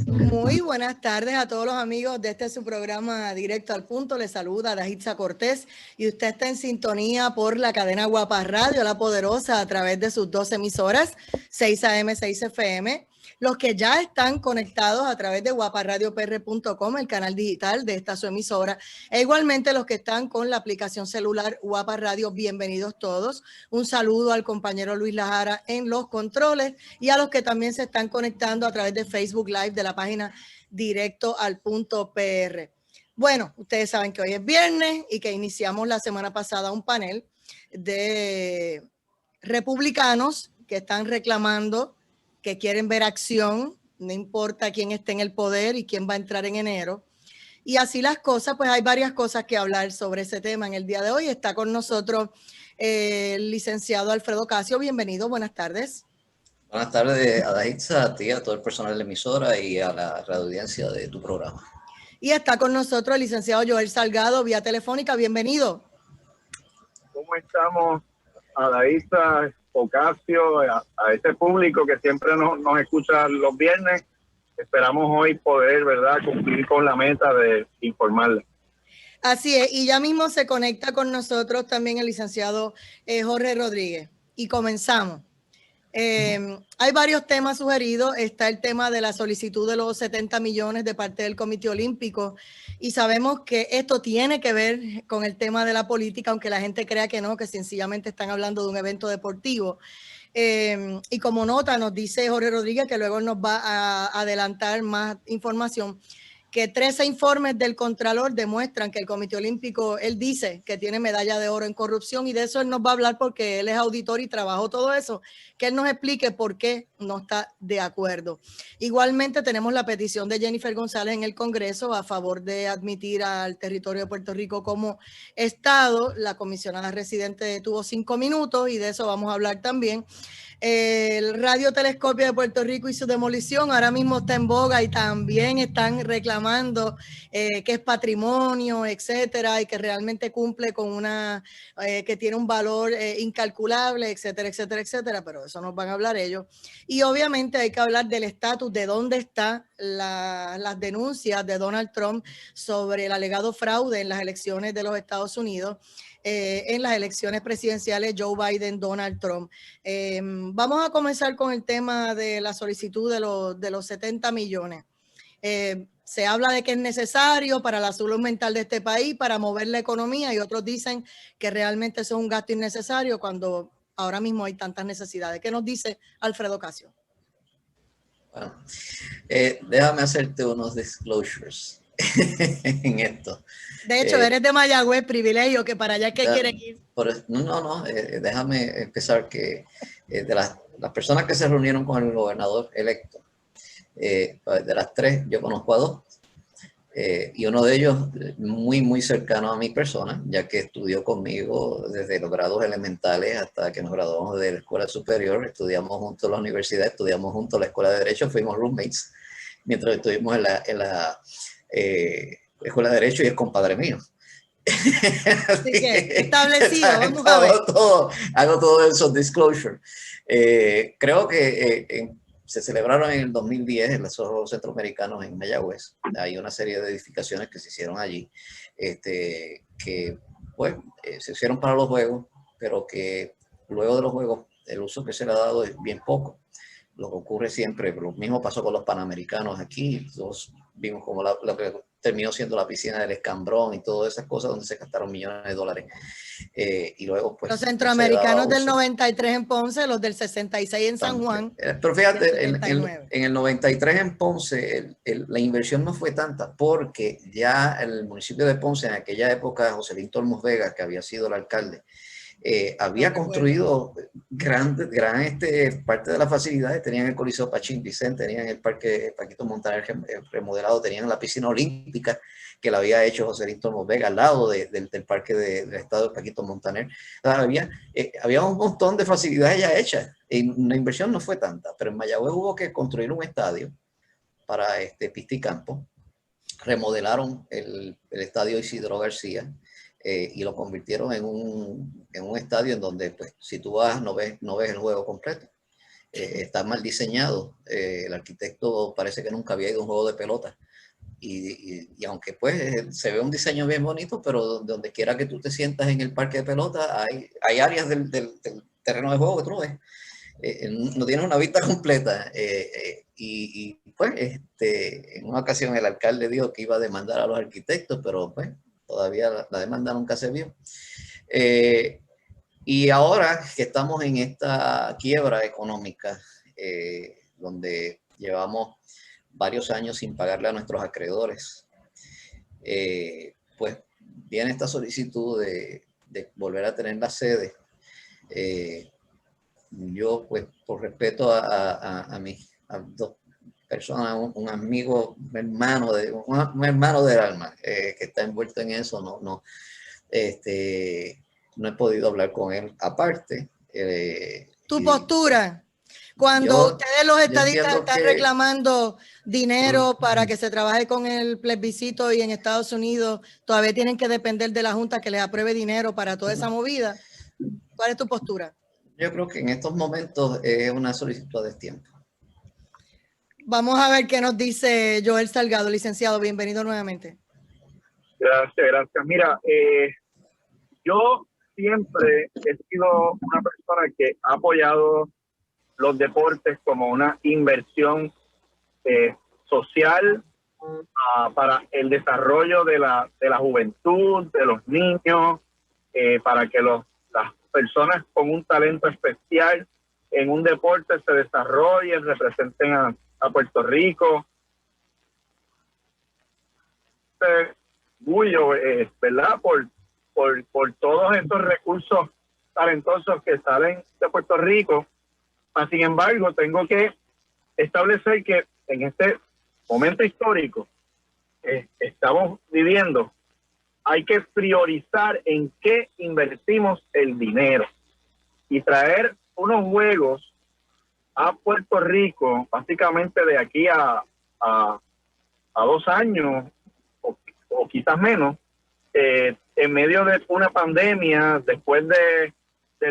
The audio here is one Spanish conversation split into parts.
Muy buenas tardes a todos los amigos de su programa Directo al Punto. Les saluda Dajitzia Cortés y usted está en sintonía por la cadena Guapa Radio, La Poderosa, a través de sus 2 emisoras, 6 AM, 6 FM. Los que ya están conectados a través de guaparadiopr.com, el canal digital de esta su emisora, e igualmente los que están con la aplicación celular Guapa Radio, bienvenidos todos. Un saludo al compañero Luis Lajara en los controles y a los que también se están conectando a través de Facebook Live de la página Directo al Punto PR. Bueno, ustedes saben que hoy es viernes y que iniciamos la semana pasada un panel de republicanos que están reclamando que quieren ver acción, no importa quién esté en el poder y quién va a entrar en enero. Y así las cosas, pues hay varias cosas que hablar sobre ese tema en el día de hoy. Está con nosotros el licenciado Alfredo Casio. Bienvenido, buenas tardes. Buenas tardes, Dajitzia, a ti, a todo el personal de la emisora y a la radioaudiencia de tu programa. Y está con nosotros el licenciado Joel Salgado, vía telefónica. Bienvenido. ¿Cómo estamos, Dajitzia, Ocasio, a este público que siempre nos escucha los viernes? Esperamos hoy poder, ¿verdad?, cumplir con la meta de informarles. Así es, y ya mismo se conecta con nosotros también el licenciado Jorge Rodríguez. Y comenzamos. Hay varios temas sugeridos. Está el tema de la solicitud de los 70 millones de parte del Comité Olímpico y sabemos que esto tiene que ver con el tema de la política, aunque la gente crea que no, que sencillamente están hablando de un evento deportivo. Y como nota nos dice Jorge Rodríguez, que luego nos va a adelantar más información, que 13 informes del Contralor demuestran que el Comité Olímpico, él dice que tiene medalla de oro en corrupción, y de eso él nos va a hablar porque él es auditor y trabajó todo eso, que él nos explique por qué no está de acuerdo. Igualmente tenemos la petición de Jennifer González en el Congreso a favor de admitir al territorio de Puerto Rico como Estado. La comisionada residente tuvo 5 minutos y de eso vamos a hablar también. El radiotelescopio de Puerto Rico y su demolición ahora mismo está en boga y también están reclamando que es patrimonio, etcétera, y que realmente cumple con una, que tiene un valor incalculable, etcétera, etcétera, etcétera, pero eso nos van a hablar ellos. Y obviamente hay que hablar del estatus, de dónde están las denuncias de Donald Trump sobre el alegado fraude en las elecciones de los Estados Unidos. En las elecciones presidenciales Joe Biden, Donald Trump. Vamos a comenzar con el tema de la solicitud de los 70 millones. Se habla de que es necesario para la salud mental de este país, para mover la economía, y otros dicen que realmente eso es un gasto innecesario cuando ahora mismo hay tantas necesidades. ¿Qué nos dice Alfredo Casio? Bueno, déjame hacerte unos disclosures en esto. De hecho, eres de Mayagüez, privilegio, que para allá que quieren ir. Déjame empezar que de las personas que se reunieron con el gobernador electo, de las 3, yo conozco a 2, y uno de ellos muy cercano a mi persona, ya que estudió conmigo desde los grados elementales hasta que nos graduamos de la escuela superior. Estudiamos juntos en la universidad, estudiamos juntos en la escuela de Derecho, fuimos roommates mientras estuvimos en la escuela de Derecho, y es compadre mío. Así que establecido, vamos a ver. Hago todos esos disclosures. Creo que se celebraron en el 2010 en los Juegos Centroamericanos en Mayagüez. Hay una serie de edificaciones que se hicieron allí, que pues, se hicieron para los Juegos, pero que luego de los Juegos el uso que se le ha dado es bien poco. Lo que ocurre siempre, lo mismo pasó con los Panamericanos aquí. Todos vimos como lo que terminó siendo la piscina del Escambrón y todas esas cosas donde se gastaron millones de dólares. Y luego, pues, los centroamericanos del 93 en Ponce, los del 66 en San Juan. Pero fíjate, en el 93 en Ponce, la inversión no fue tanta, porque ya el municipio de Ponce, en aquella época, Joselín Tormos Vega, que había sido el alcalde, había construido gran parte de las facilidades. Tenían el Coliseo Pachín Vicente, tenían el Parque Paquito Montaner remodelado, tenían la piscina olímpica que la había hecho Joselín Tormos Vega al lado del parque del estado de Paquito Montaner. Había un montón de facilidades ya hechas y la inversión no fue tanta, pero en Mayagüez hubo que construir un estadio para pista y campo. Remodelaron el estadio Isidro García, y lo convirtieron en un estadio en donde, pues, si tú vas, no ves el juego completo. está mal diseñado. El arquitecto parece que nunca había ido a un juego de pelota. Y aunque pues se ve un diseño bien bonito, pero donde quiera que tú te sientas en el parque de pelota, hay áreas del terreno de juego que tú no ves. No tienes una vista completa. Y pues en una ocasión el alcalde dijo que iba a demandar a los arquitectos, pero pues todavía la demanda nunca se vio. Y ahora que estamos en esta quiebra económica, donde llevamos varios años sin pagarle a nuestros acreedores, pues viene esta solicitud de volver a tener la sede. Yo, pues, por respeto a dos personas, un amigo, un hermano del alma que está envuelto en eso, no he podido hablar con él aparte. Tu postura. Cuando ustedes los estadistas están reclamando dinero para que se trabaje con el plebiscito y en Estados Unidos todavía tienen que depender de la Junta que les apruebe dinero para toda esa movida, ¿cuál es tu postura? Yo creo que en estos momentos es una solicitud de tiempo. Vamos a ver qué nos dice Joel Salgado, licenciado. Bienvenido nuevamente. Gracias. Mira, yo siempre he sido una persona que ha apoyado los deportes como una inversión social para el desarrollo de la juventud, de los niños, para que las personas con un talento especial en un deporte se desarrollen, representen a Puerto Rico. Orgullo, ¿verdad? Por todos estos recursos talentosos que salen de Puerto Rico. Sin embargo, tengo que establecer que en este momento histórico estamos viviendo, hay que priorizar en qué invertimos el dinero y traer unos juegos a Puerto Rico, básicamente de aquí a 2 años o quizás menos, en medio de una pandemia, después de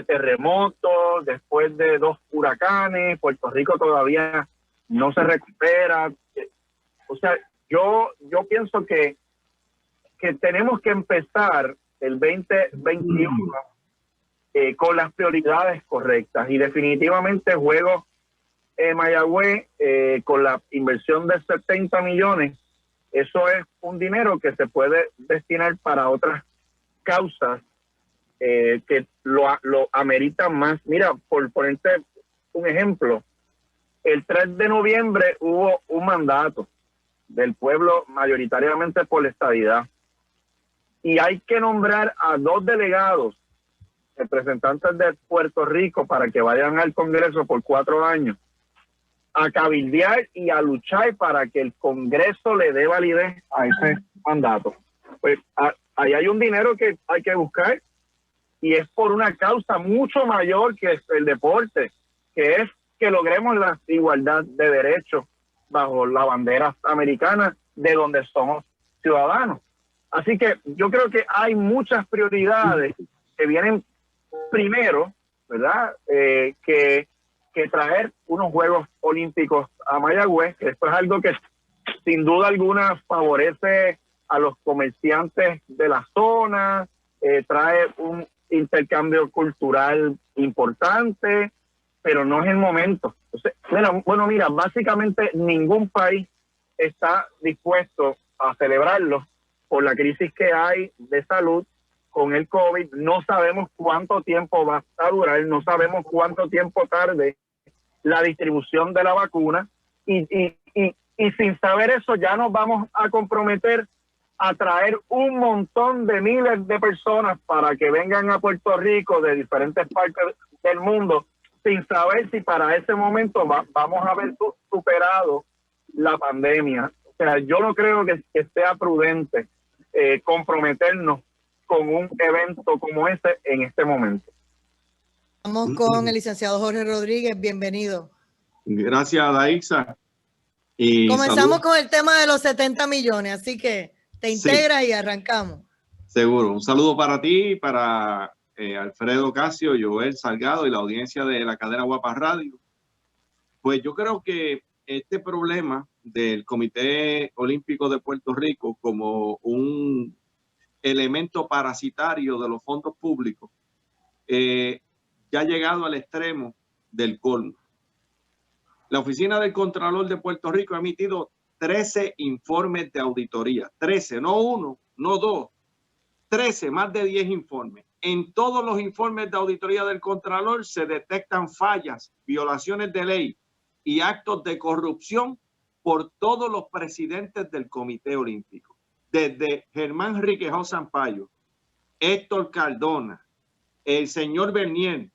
terremotos, después de 2 huracanes, Puerto Rico todavía no se recupera. O sea, yo pienso que tenemos que empezar el 2021 con las prioridades correctas, y definitivamente Juegos Mayagüez, con la inversión de 70 millones, eso es un dinero que se puede destinar para otras causas que lo ameritan más. Mira, por ponerte un ejemplo, el 3 de noviembre hubo un mandato del pueblo mayoritariamente por la estadidad, y hay que nombrar a 2 delegados, representantes de Puerto Rico, para que vayan al Congreso por 4 años a cabildear y a luchar para que el Congreso le dé validez a ese mandato. Pues ahí hay un dinero que hay que buscar, y es por una causa mucho mayor que el deporte, que es que logremos la igualdad de derechos bajo la bandera americana de donde somos ciudadanos. Así que yo creo que hay muchas prioridades que vienen primero, ¿verdad? Que traer unos Juegos Olímpicos a Mayagüez, que esto es algo que sin duda alguna favorece a los comerciantes de la zona, trae un intercambio cultural importante, pero no es el momento. Entonces, bueno, mira, básicamente ningún país está dispuesto a celebrarlo por la crisis que hay de salud con el COVID. No sabemos cuánto tiempo va a durar, no sabemos cuánto tiempo tarde la distribución de la vacuna, y sin saber eso ya nos vamos a comprometer a traer un montón de miles de personas para que vengan a Puerto Rico de diferentes partes del mundo, sin saber si para ese momento vamos a haber superado la pandemia. O sea, yo no creo que sea prudente comprometernos con un evento como este en este momento. Vamos con el licenciado Jorge Rodríguez. Bienvenido. Gracias, Daixa. Comenzamos con el tema de los 70 millones, así que te integras y arrancamos. Seguro. Un saludo para ti, para Alfredo Casio, Joel Salgado y la audiencia de la cadena Guapa Radio. Pues yo creo que este problema del Comité Olímpico de Puerto Rico como un elemento parasitario de los fondos públicos ya ha llegado al extremo del colmo. La Oficina del Contralor de Puerto Rico ha emitido 13 informes de auditoría. 13, no uno, no dos. 13, más de 10 informes. En todos los informes de auditoría del Contralor se detectan fallas, violaciones de ley y actos de corrupción por todos los presidentes del Comité Olímpico. Desde Germán Riquejó Sampaio, Héctor Cardona, el señor Bernier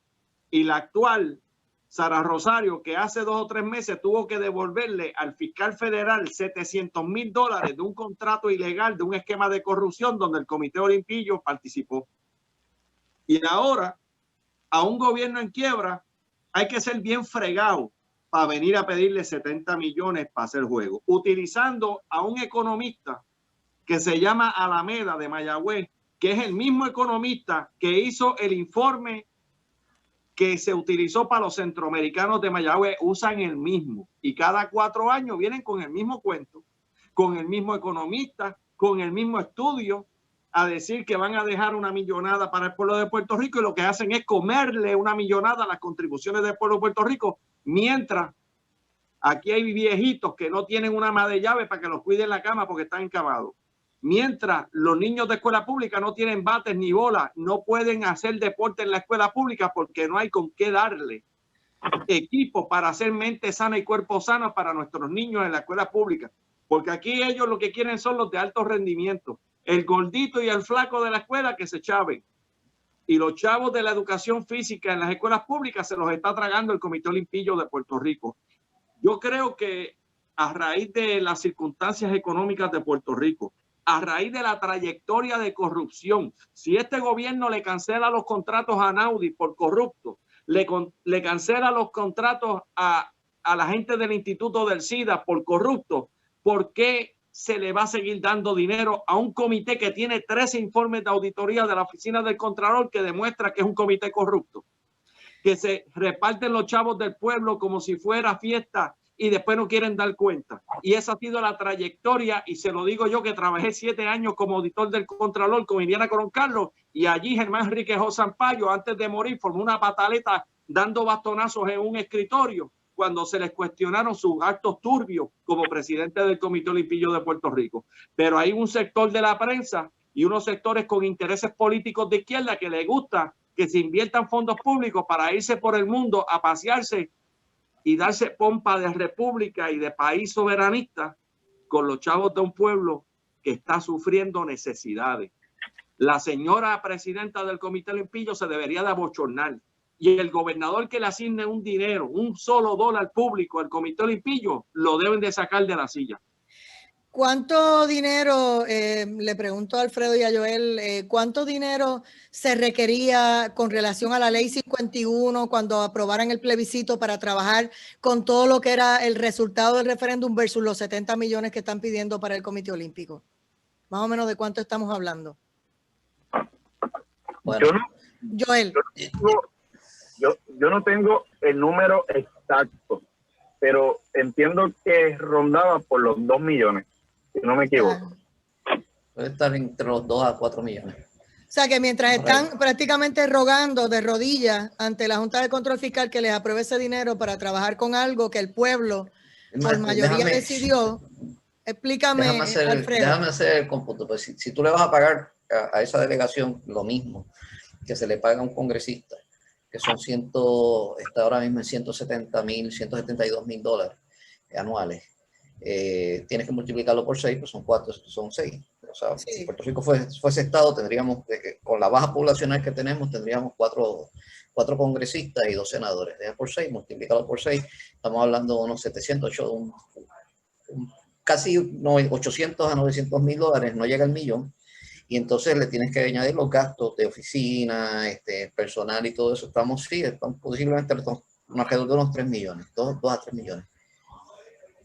y la actual Sara Rosario, que hace 2 o 3 meses tuvo que devolverle al fiscal federal $700,000 de un contrato ilegal, de un esquema de corrupción donde el Comité Olímpico participó. Y ahora, a un gobierno en quiebra, hay que ser bien fregado para venir a pedirle 70 millones para hacer juego, utilizando a un economista que se llama Alameda de Mayagüez, que es el mismo economista que hizo el informe que se utilizó para los centroamericanos de Mayagüez. Usan el mismo y cada 4 años vienen con el mismo cuento, con el mismo economista, con el mismo estudio, a decir que van a dejar una millonada para el pueblo de Puerto Rico, y lo que hacen es comerle una millonada a las contribuciones del pueblo de Puerto Rico, mientras aquí hay viejitos que no tienen una ama de llave para que los cuiden en la cama porque están encamados. Mientras los niños de escuela pública no tienen bates ni bolas, no pueden hacer deporte en la escuela pública porque no hay con qué darle equipo para hacer mente sana y cuerpo sano para nuestros niños en la escuela pública. Porque aquí ellos lo que quieren son los de alto rendimiento. El gordito y el flaco de la escuela que se chaven. Y los chavos de la educación física en las escuelas públicas se los está tragando el Comité Olímpico de Puerto Rico. Yo creo que a raíz de las circunstancias económicas de Puerto Rico, a raíz de la trayectoria de corrupción, si este gobierno le cancela los contratos a Naudi por corrupto, le cancela los contratos a la gente del Instituto del SIDA por corrupto, ¿por qué se le va a seguir dando dinero a un comité que tiene 13 informes de auditoría de la Oficina del Contralor que demuestra que es un comité corrupto? Que se reparten los chavos del pueblo como si fuera fiesta y después no quieren dar cuenta. Y esa ha sido la trayectoria, y se lo digo yo que trabajé 7 años como auditor del Contralor con Iliana Colón Carlos, y allí Germán Riquejó Sampaio, antes de morir, formó una pataleta dando bastonazos en un escritorio cuando se les cuestionaron sus actos turbios como presidente del Comité Olímpico de Puerto Rico. Pero hay un sector de la prensa y unos sectores con intereses políticos de izquierda que les gusta que se inviertan fondos públicos para irse por el mundo a pasearse y darse pompa de república y de país soberanista con los chavos de un pueblo que está sufriendo necesidades. La señora presidenta del Comité Olímpico se debería de abochornar, y el gobernador que le asigne un dinero, un solo dólar público al Comité Olímpico, lo deben de sacar de la silla. ¿Cuánto dinero, le pregunto a Alfredo y a Joel, cuánto dinero se requería con relación a la ley 51 cuando aprobaran el plebiscito para trabajar con todo lo que era el resultado del referéndum versus los 70 millones que están pidiendo para el Comité Olímpico? Más o menos, ¿de cuánto estamos hablando? Bueno, Joel. Yo no tengo el número exacto, pero entiendo que rondaba por los 2 millones. Si no me equivoco. Puede estar entre los 2 a 4 millones. O sea que mientras están prácticamente rogando de rodillas ante la Junta de Control Fiscal que les apruebe ese dinero para trabajar con algo que el pueblo por mayoría decidió, explícame, Alfredo. Déjame hacer el cómputo. Pues si tú le vas a pagar a esa delegación lo mismo que se le paga a un congresista, que son está ahora mismo en $172,000 anuales. Tienes que multiplicarlo por 6, pues son 4, son 6. O sea, sí. Si Puerto Rico fuese estado, tendríamos, con la baja poblacional que tenemos, tendríamos 4 congresistas y 2 senadores. Deja por 6, multiplícalo por 6, estamos hablando de unos 700, casi 800 a 900 mil dólares, no llega al millón. Y entonces le tienes que añadir los gastos de oficina, personal y todo eso. Estamos posiblemente alrededor de unos 3 millones, 2 a 3 millones.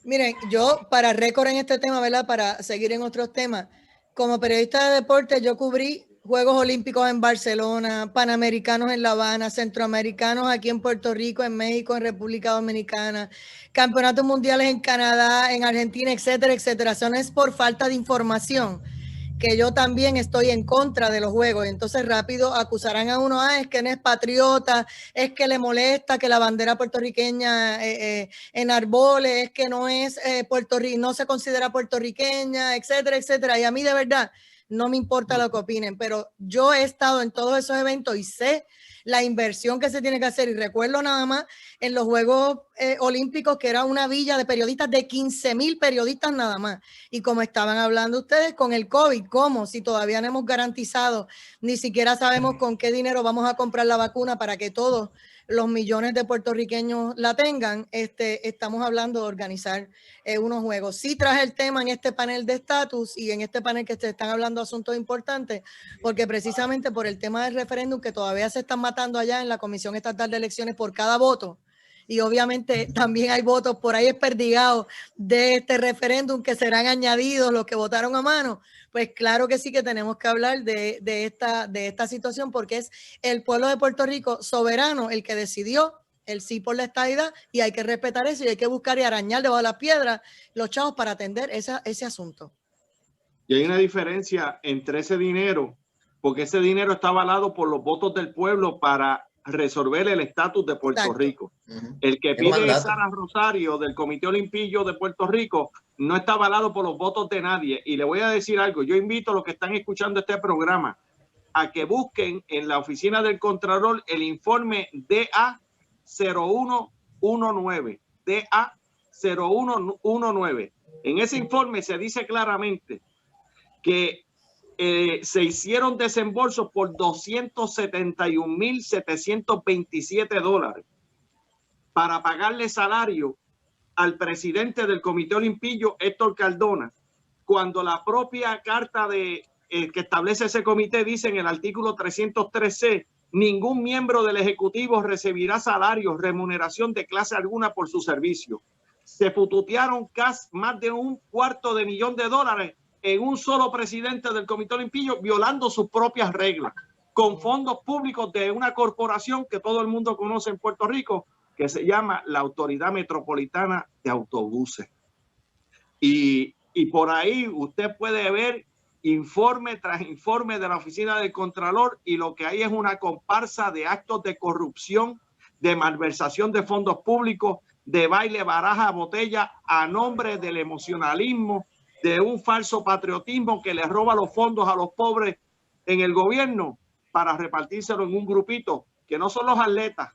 Miren, yo para récord en este tema, ¿verdad? Para seguir en otros temas, como periodista de deporte, yo cubrí Juegos Olímpicos en Barcelona, Panamericanos en La Habana, Centroamericanos aquí en Puerto Rico, en México, en República Dominicana, Campeonatos Mundiales en Canadá, en Argentina, etcétera, etcétera. Eso no es por falta de información, que yo también estoy en contra de los juegos. Entonces rápido acusarán a uno, es que no es patriota, es que le molesta que la bandera puertorriqueña enarbole, es que no es no se considera puertorriqueña, etcétera, etcétera. Y a mí de verdad no me importa lo que opinen, pero yo he estado en todos esos eventos y sé la inversión que se tiene que hacer. Y recuerdo nada más en los Juegos Olímpicos que era una villa de periodistas, de 15,000 periodistas nada más. Y como estaban hablando ustedes con el COVID, ¿cómo? Si todavía no hemos garantizado, ni siquiera sabemos con qué dinero vamos a comprar la vacuna para que todos los millones de puertorriqueños la tengan, estamos hablando de organizar unos juegos. Sí traje el tema en este panel de estatus y en este panel que se están hablando asuntos importantes, porque precisamente por el tema del referéndum que todavía se están matando allá en la Comisión Estatal de Elecciones por cada voto, y obviamente también hay votos por ahí desperdigados de este referéndum que serán añadidos los que votaron a mano. Pues claro que sí que tenemos que hablar de esta situación, porque es el pueblo de Puerto Rico soberano el que decidió el sí por la estadidad, y hay que respetar eso y hay que buscar y arañar debajo de las piedras los chavos para atender ese asunto. Y hay una diferencia entre ese dinero, porque ese dinero está avalado por los votos del pueblo para resolver el estatus de Puerto Rico. El que pide Sara Rosario del Comité Olimpillo de Puerto Rico no está avalado por los votos de nadie. Y le voy a decir algo, yo invito a los que están escuchando este programa a que busquen en la oficina del Contralor el informe DA 0119, DA 0119. En ese informe se dice claramente que se hicieron desembolsos por $271,727 para pagarle salario al presidente del Comité Olimpillo, Héctor Cardona, cuando la propia carta que establece ese comité dice en el artículo 303C, ningún miembro del Ejecutivo recibirá salario, remuneración de clase alguna por su servicio. Se pututearon casi más de $250,000 en un solo presidente del Comité Olimpillo, violando sus propias reglas, con fondos públicos de una corporación que todo el mundo conoce en Puerto Rico, que se llama la Autoridad Metropolitana de Autobuses. Y por ahí usted puede ver informe tras informe de la Oficina del Contralor, y lo que hay es una comparsa de actos de corrupción, de malversación de fondos públicos, de baile, baraja, botella, a nombre del emocionalismo, de un falso patriotismo que le roba los fondos a los pobres en el gobierno para repartírselo en un grupito que no son los atletas,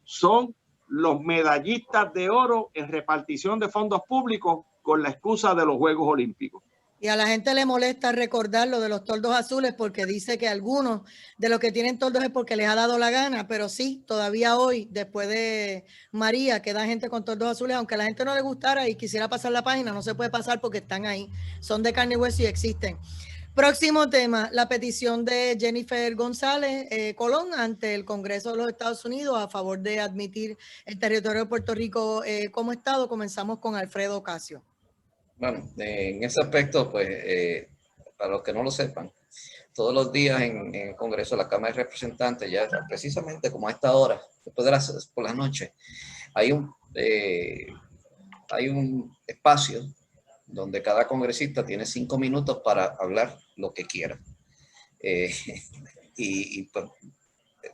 son los medallistas de oro en repartición de fondos públicos con la excusa de los Juegos Olímpicos. Y a la gente le molesta recordar lo de los toldos azules, porque dice que algunos de los que tienen toldos es porque les ha dado la gana, pero sí, todavía hoy, después de María, queda gente con toldos azules, aunque a la gente no le gustara y quisiera pasar la página, no se puede pasar porque están ahí, son de carne y hueso y existen. Próximo tema, la petición de Jennifer González Colón ante el Congreso de los Estados Unidos a favor de admitir el territorio de Puerto Rico como Estado. Comenzamos con Alfredo Ocasio. Bueno, en ese aspecto, pues, para los que no lo sepan, todos los días en el Congreso, la Cámara de Representantes, ya precisamente como a esta hora, después de por la noche, hay un espacio donde cada congresista tiene 5 minutos para hablar lo que quiera. Pues, el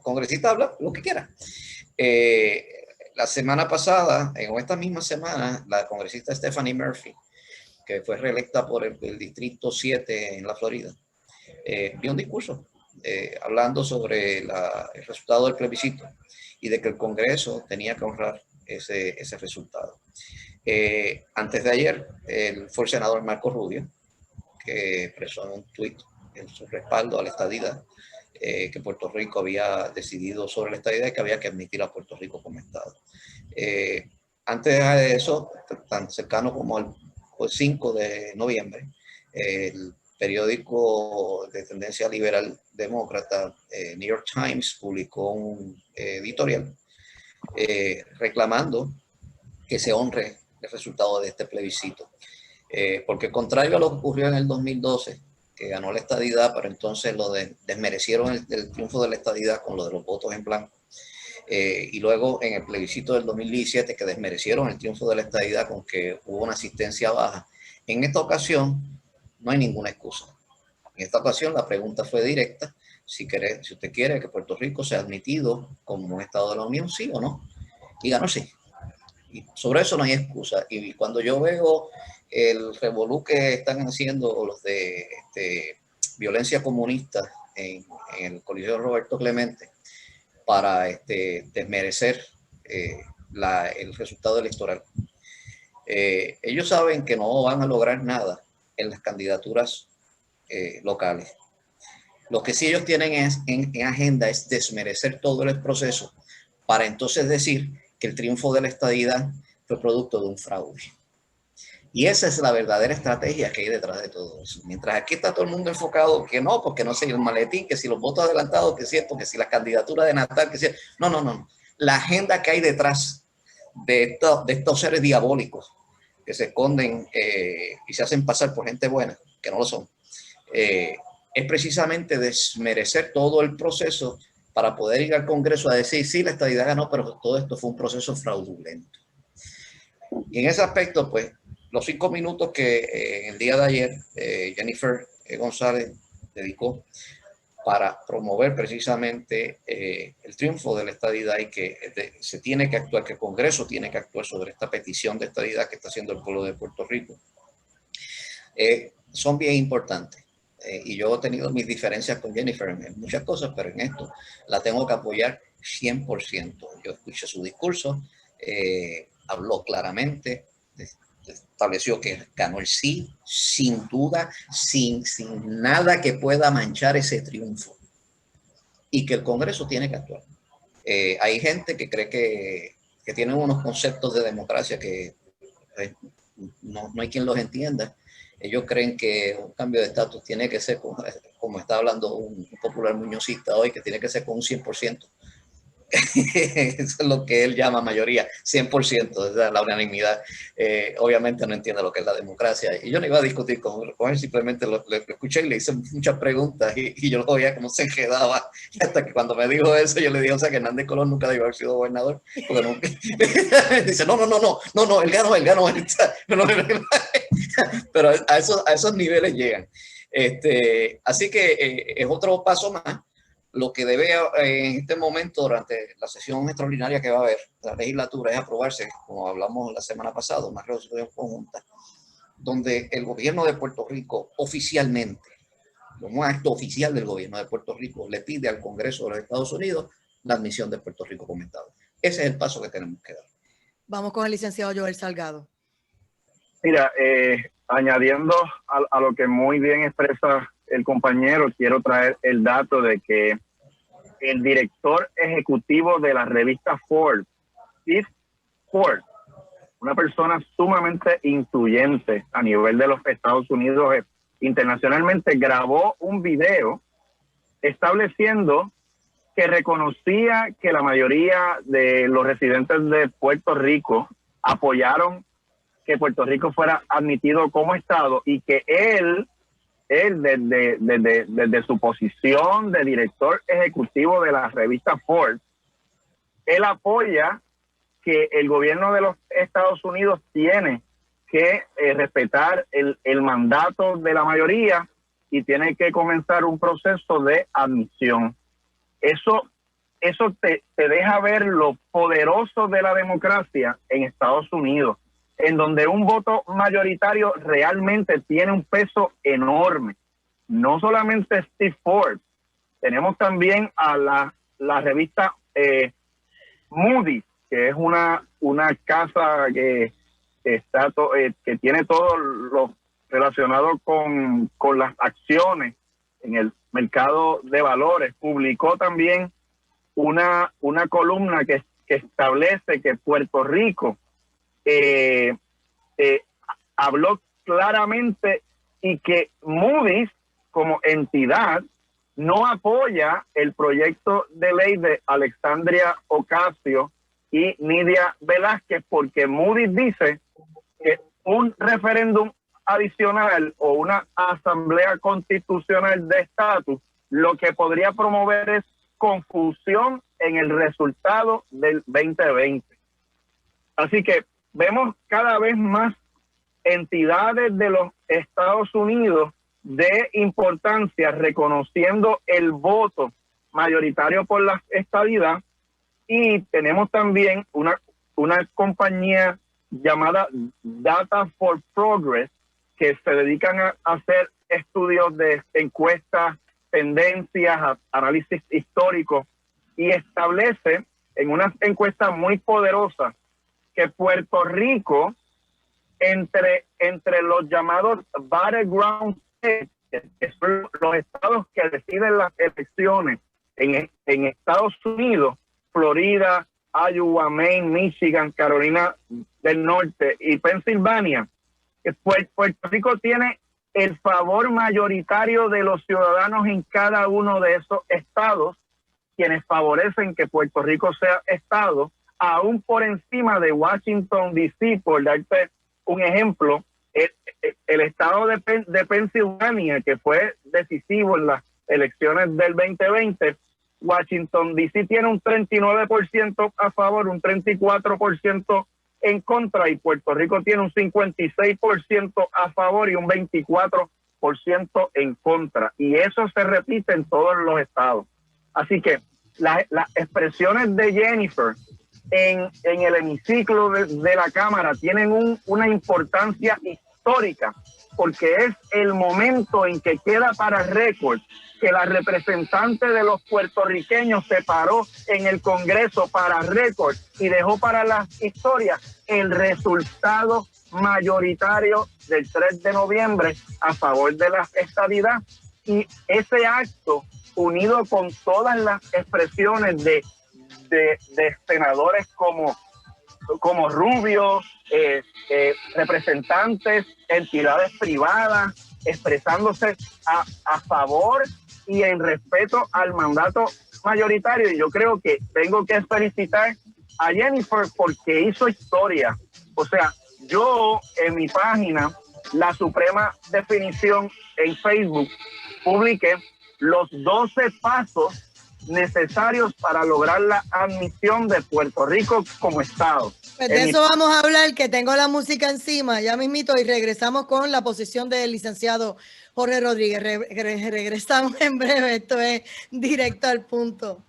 congresista habla lo que quiera. La semana pasada, en esta misma semana, la congresista Stephanie Murphy, que fue reelecta por el Distrito 7 en la Florida, dio un discurso hablando sobre el resultado del plebiscito y de que el Congreso tenía que honrar ese resultado. Antes de ayer, fue el senador Marco Rubio, que expresó en un tuit en su respaldo a la estadidad, que Puerto Rico había decidido sobre la estadidad y que había que admitir a Puerto Rico como Estado. Antes de eso, tan cercano como el 5 de noviembre, el periódico de tendencia liberal demócrata New York Times publicó un editorial reclamando que se honre el resultado de este plebiscito, porque contrario a lo que ocurrió en el 2012, que ganó la estadidad, pero entonces desmerecieron el triunfo de la estadidad con lo de los votos en blanco. Y luego en el plebiscito del 2017 que desmerecieron el triunfo de la estadidad con que hubo una asistencia baja. En esta ocasión no hay ninguna excusa. En esta ocasión la pregunta fue directa: si usted quiere que Puerto Rico sea admitido como un Estado de la Unión, sí o no. Y ganó sí. Y sobre eso no hay excusa. Y cuando yo veo el revolú que están haciendo los de violencia comunista en el Coliseo Roberto Clemente para desmerecer el resultado electoral, ellos saben que no van a lograr nada en las candidaturas locales. Lo que sí ellos tienen en agenda es desmerecer todo el proceso para entonces decir que el triunfo de la estadidad fue producto de un fraude. Y esa es la verdadera estrategia que hay detrás de todo eso. Mientras aquí está todo el mundo enfocado que no, porque no sé, el maletín, que si los votos adelantados, que es cierto, que si la candidatura de Natal, que si... No. La agenda que hay detrás de estos seres diabólicos que se esconden y se hacen pasar por gente buena, que no lo son, es precisamente desmerecer todo el proceso para poder ir al Congreso a decir, sí, la estadidad ganó, pero todo esto fue un proceso fraudulento. Y en ese aspecto, pues, los 5 minutos que el día de ayer Jennifer González dedicó para promover precisamente el triunfo de la estadidad y que se tiene que actuar, que el Congreso tiene que actuar sobre esta petición de estadidad que está haciendo el pueblo de Puerto Rico, son bien importantes. Y yo he tenido mis diferencias con Jennifer en muchas cosas, pero en esto la tengo que apoyar 100%. Yo escuché su discurso, habló claramente, estableció que ganó el sí, sin duda, sin nada que pueda manchar ese triunfo, y que el Congreso tiene que actuar. Hay gente que cree que tienen unos conceptos de democracia que no hay quien los entienda. Ellos creen que un cambio de estatus tiene que ser, como está hablando un popular muñozista hoy, que tiene que ser con un 100%. Eso es lo que él llama mayoría, 100%, la unanimidad. Obviamente no entiende lo que es la democracia. Y yo no iba a discutir con él, simplemente lo escuché y le hice muchas preguntas y yo lo veía como se quedaba. Y hasta que cuando me dijo eso, yo le dije, o sea, que Hernández Colón nunca debió haber sido gobernador. Porque nunca... Dice, no, él ganó. Pero a esos niveles llegan. Así que es otro paso más. Lo que debe en este momento, durante la sesión extraordinaria que va a haber de la legislatura, es aprobarse, como hablamos la semana pasada, una resolución conjunta, donde el gobierno de Puerto Rico oficialmente, como un acto oficial del gobierno de Puerto Rico, le pide al Congreso de los Estados Unidos la admisión de Puerto Rico como Estado. Ese es el paso que tenemos que dar. Vamos con el licenciado Joel Salgado. Mira, añadiendo a lo que muy bien expresa el compañero, quiero traer el dato de que el director ejecutivo de la revista Forbes, Steve Forbes, una persona sumamente influyente a nivel de los Estados Unidos, internacionalmente, grabó un video estableciendo que reconocía que la mayoría de los residentes de Puerto Rico apoyaron que Puerto Rico fuera admitido como Estado, y que él desde su posición de director ejecutivo de la revista Forbes, él apoya que el gobierno de los Estados Unidos tiene que respetar el mandato de la mayoría y tiene que comenzar un proceso de admisión. Eso te deja ver lo poderoso de la democracia en Estados Unidos, en donde un voto mayoritario realmente tiene un peso enorme. No solamente Steve Forbes, tenemos también a la revista Moody's, que es una casa que tiene todo lo relacionado con las acciones en el mercado de valores. Publicó también una columna que establece que Puerto Rico habló claramente, y que Moody's como entidad no apoya el proyecto de ley de Alexandria Ocasio y Nidia Velázquez, porque Moody's dice que un referéndum adicional o una asamblea constitucional de estatus, lo que podría promover es confusión en el resultado del 2020. Así que vemos cada vez más entidades de los Estados Unidos de importancia reconociendo el voto mayoritario por la estadidad, y tenemos también una compañía llamada Data for Progress que se dedican a hacer estudios de encuestas, tendencias, análisis histórico, y establece en una encuesta muy poderosa que Puerto Rico, entre los llamados battleground states, que son los estados que deciden las elecciones en Estados Unidos, Florida, Iowa, Maine, Michigan, Carolina del Norte y Pensilvania, Puerto Rico tiene el favor mayoritario de los ciudadanos en cada uno de esos estados, quienes favorecen que Puerto Rico sea estado, aún por encima de Washington, D.C., por darte un ejemplo. El estado de Pensilvania, que fue decisivo en las elecciones del 2020, Washington, D.C. tiene un 39% a favor, un 34% en contra, y Puerto Rico tiene un 56% a favor y un 24% en contra. Y eso se repite en todos los estados. Así que las expresiones de Jennifer en el hemiciclo de la Cámara tienen una importancia histórica, porque es el momento en que queda para récord que la representante de los puertorriqueños se paró en el Congreso para récord y dejó para la historia el resultado mayoritario del 3 de noviembre a favor de la estadidad. Y ese acto, unido con todas las expresiones de senadores como Rubio, representantes, entidades privadas, expresándose a favor y en respeto al mandato mayoritario. Y yo creo que tengo que felicitar a Jennifer porque hizo historia. O sea, yo en mi página, La Suprema Definición, en Facebook, publiqué los 12 pasos necesarios para lograr la admisión de Puerto Rico como Estado. Pues de eso vamos a hablar, que tengo la música encima, ya mismito, y regresamos con la posición del licenciado Jorge Rodríguez. Regresamos en breve, esto es Directo al Punto.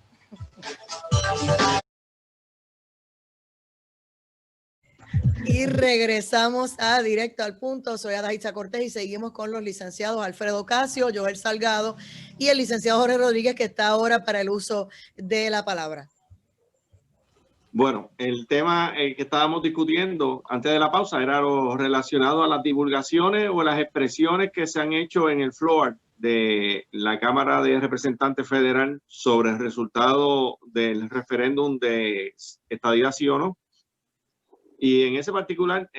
Y regresamos a Directo al Punto. Soy Adaitza Cortés y seguimos con los licenciados Alfredo Casio, Joel Salgado y el licenciado Jorge Rodríguez, que está ahora para el uso de la palabra. Bueno, el tema que estábamos discutiendo antes de la pausa era lo relacionado a las divulgaciones o las expresiones que se han hecho en el floor de la Cámara de Representantes Federal sobre el resultado del referéndum de estadidad sí o no. Y en ese particular,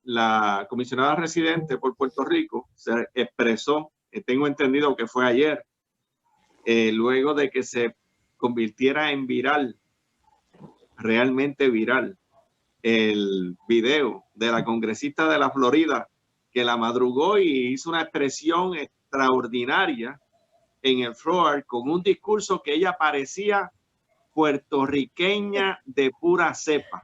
la comisionada residente por Puerto Rico se expresó, tengo entendido que fue ayer, luego de que se convirtiera en viral, realmente viral, el video de la congresista de la Florida que la madrugó y hizo una expresión extraordinaria en el floor con un discurso que ella parecía puertorriqueña de pura cepa.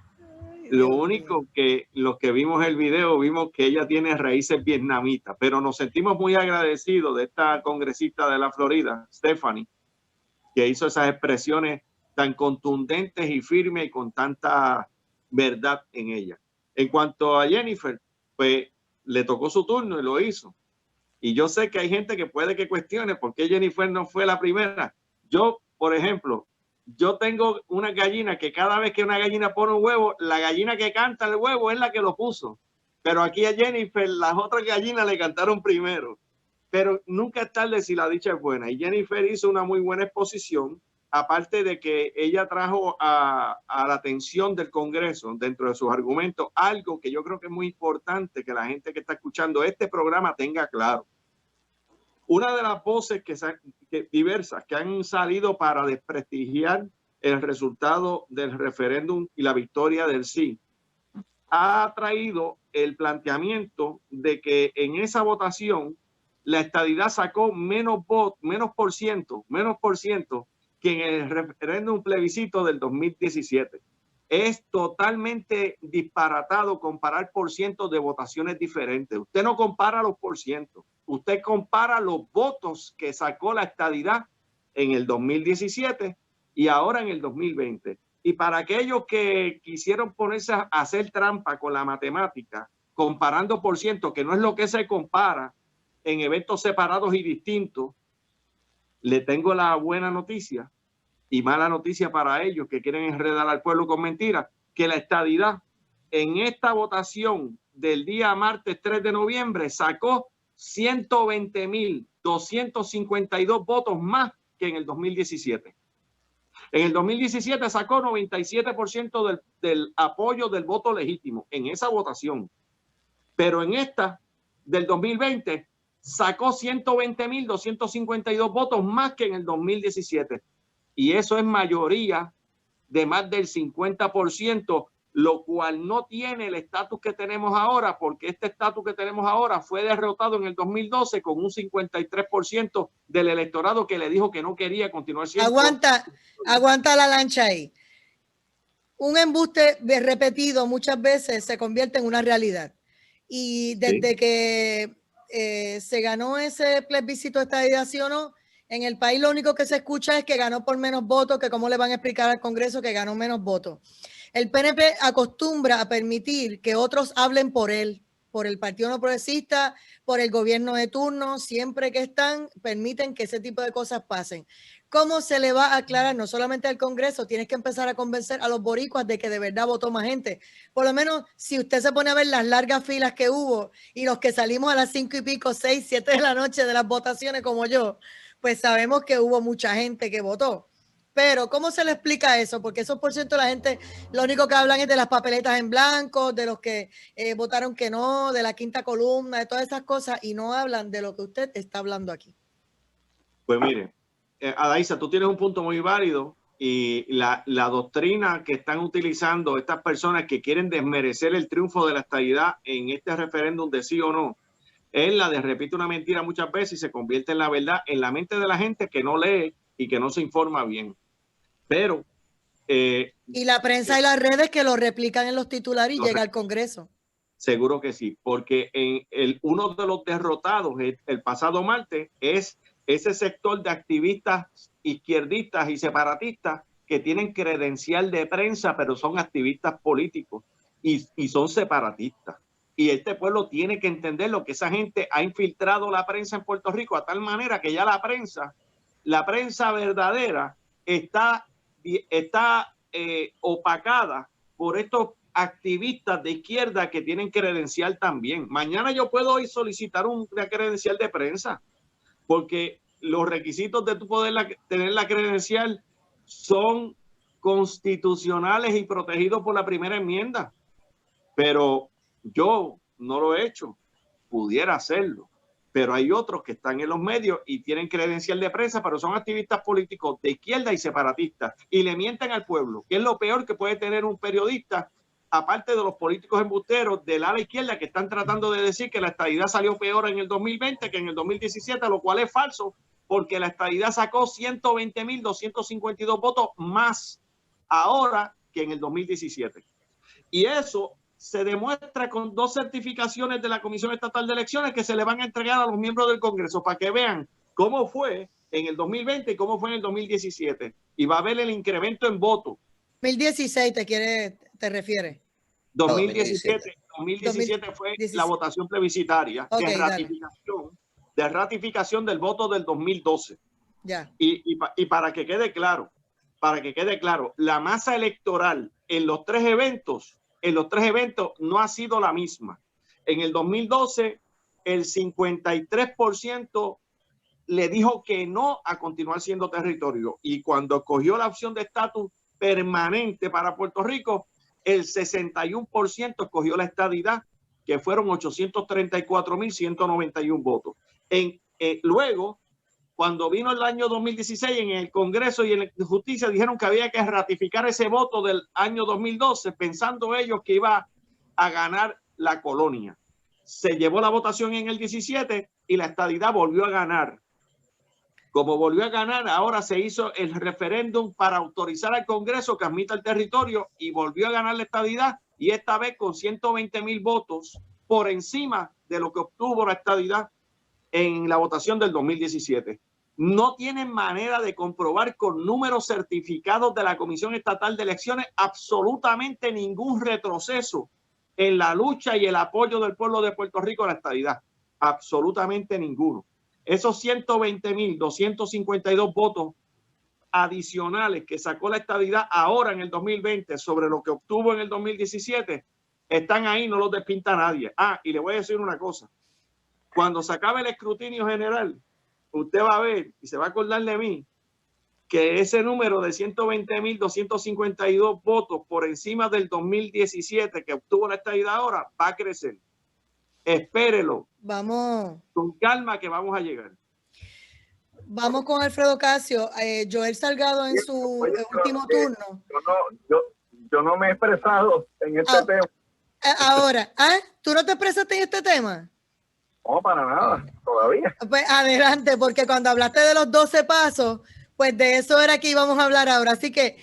Lo único que los que vimos el video vimos que ella tiene raíces vietnamitas, pero nos sentimos muy agradecidos de esta congresista de la Florida, Stephanie, que hizo esas expresiones tan contundentes y firmes y con tanta verdad en ella. En cuanto a Jennifer, pues le tocó su turno y lo hizo. Y yo sé que hay gente que puede que cuestione por qué Jennifer no fue la primera. Yo, por ejemplo, yo tengo una gallina que cada vez que una gallina pone un huevo, la gallina que canta el huevo es la que lo puso. Pero aquí a Jennifer, las otras gallinas le cantaron primero. Pero nunca es tarde si la dicha es buena. Y Jennifer hizo una muy buena exposición, aparte de que ella trajo a la atención del Congreso, dentro de sus argumentos, algo que yo creo que es muy importante que la gente que está escuchando este programa tenga claro. Una de las voces diversas que han salido para desprestigiar el resultado del referéndum y la victoria del sí ha traído el planteamiento de que en esa votación la estadidad sacó menos por ciento que en el referéndum plebiscito del 2017. Es totalmente disparatado comparar por cientos de votaciones diferentes. Usted no compara los por cientos, usted compara los votos que sacó la estadidad en el 2017 y ahora en el 2020. Y para aquellos que quisieron ponerse a hacer trampa con la matemática, comparando por ciento, que no es lo que se compara en eventos separados y distintos, le tengo la buena noticia y mala noticia para ellos que quieren enredar al pueblo con mentiras, que la estadidad en esta votación del día martes 3 de noviembre sacó 120.252 votos más que en el 2017. En el 2017 sacó 97% del apoyo del voto legítimo en esa votación. Pero en esta del 2020 sacó 120.252 votos más que en el 2017. Y eso es mayoría de más del 50%, lo cual no tiene el estatus que tenemos ahora, porque este estatus que tenemos ahora fue derrotado en el 2012 con un 53% del electorado que le dijo que no quería continuar siendo. Aguanta la lancha ahí. Un embuste repetido muchas veces se convierte en una realidad. Y desde que se ganó ese plebiscito de estadidad, ¿sí o no? En el país lo único que se escucha es que ganó por menos votos, que cómo le van a explicar al Congreso que ganó menos votos. El PNP acostumbra a permitir que otros hablen por él, por el Partido No Progresista, por el gobierno de turno, siempre que están, permiten que ese tipo de cosas pasen. ¿Cómo se le va a aclarar no solamente al Congreso? Tienes que empezar a convencer a los boricuas de que de verdad votó más gente. Por lo menos, si usted se pone a ver las largas filas que hubo y los que salimos a las 5 y pico, 6, 7 de la noche de las votaciones como yo, pues sabemos que hubo mucha gente que votó. Pero, ¿cómo se le explica eso? Porque esos por ciento la gente, lo único que hablan es de las papeletas en blanco, de los que votaron que no, de la quinta columna, de todas esas cosas, y no hablan de lo que usted está hablando aquí. Pues mire, Adaísa, tú tienes un punto muy válido y la doctrina que están utilizando estas personas que quieren desmerecer el triunfo de la estadidad en este referéndum de sí o no, es la de repite una mentira muchas veces y se convierte en la verdad en la mente de la gente que no lee y que no se informa bien. Pero y la prensa y las redes que lo replican en los titulares y llega al Congreso. Seguro que sí, porque uno de los derrotados el pasado martes es ese sector de activistas izquierdistas y separatistas que tienen credencial de prensa, pero son activistas políticos y son separatistas. Y este pueblo tiene que entender lo que esa gente ha infiltrado la prensa en Puerto Rico a tal manera que ya la prensa verdadera está opacada por estos activistas de izquierda que tienen credencial también. Mañana yo puedo ir solicitar una credencial de prensa porque los requisitos de tu poder tener la credencial son constitucionales y protegidos por la primera enmienda. Pero yo no lo he hecho, pudiera hacerlo. Pero hay otros que están en los medios y tienen credencial de prensa, pero son activistas políticos de izquierda y separatistas y le mienten al pueblo, que es lo peor que puede tener un periodista, aparte de los políticos embusteros del ala izquierda que están tratando de decir que la estadidad salió peor en el 2020 que en el 2017, lo cual es falso, porque la estadidad sacó 120.252 votos más ahora que en el 2017. Y eso se demuestra con 2 certificaciones de la Comisión Estatal de Elecciones que se le van a entregar a los miembros del Congreso para que vean cómo fue en el 2020 y cómo fue en el 2017. Y va a ver el incremento en votos. 2016 te refieres. 2017 fue la votación plebiscitaria de ratificación del voto del 2012. Ya. Y para que quede claro, la masa electoral en los tres eventos no ha sido la misma. En el 2012, el 53% le dijo que no a continuar siendo territorio. Y cuando cogió la opción de estatus permanente para Puerto Rico, el 61% escogió la estadidad, que fueron 834.191 votos. Luego, cuando vino el año 2016, en el Congreso y en la Justicia dijeron que había que ratificar ese voto del año 2012, pensando ellos que iba a ganar la colonia. Se llevó la votación en el 17 y la estadidad volvió a ganar. Como volvió a ganar, ahora se hizo el referéndum para autorizar al Congreso que admita el territorio y volvió a ganar la estadidad, y esta vez con 120,000 votos por encima de lo que obtuvo la estadidad en la votación del 2017. No tienen manera de comprobar con números certificados de la Comisión Estatal de Elecciones absolutamente ningún retroceso en la lucha y el apoyo del pueblo de Puerto Rico a la estadidad. Absolutamente ninguno. Esos 120,252 votos adicionales que sacó la estadidad ahora en el 2020 sobre lo que obtuvo en el 2017 están ahí, no los despinta nadie. Y le voy a decir una cosa. Cuando se acabe el escrutinio general, usted va a ver y se va a acordar de mí que ese número de 120,252 votos por encima del 2017 que obtuvo la estadidad ahora va a crecer. Espérelo. Vamos. Con calma que vamos a llegar. Vamos con Alfredo Casio. Joel Salgado en su último turno. Yo no me he expresado en este tema. Ahora, ¿tú no te expresaste en este tema? No, para nada, todavía. Pues adelante, porque cuando hablaste de los 12 pasos, pues de eso era que íbamos a hablar ahora. Así que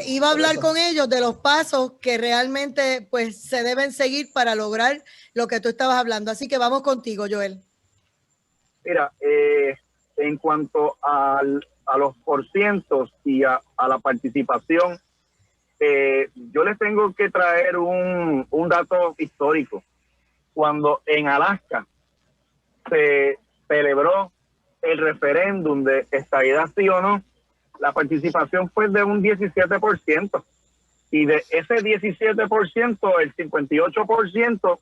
iba a hablar con ellos de los pasos que realmente pues se deben seguir para lograr lo que tú estabas hablando. Así que vamos contigo, Joel. Mira, en cuanto a los porcientos y a la participación, yo les tengo que traer un dato histórico. Cuando en Alaska se celebró el referéndum de estadidad sí o no, la participación fue de un 17%. Y de ese 17%, el 58%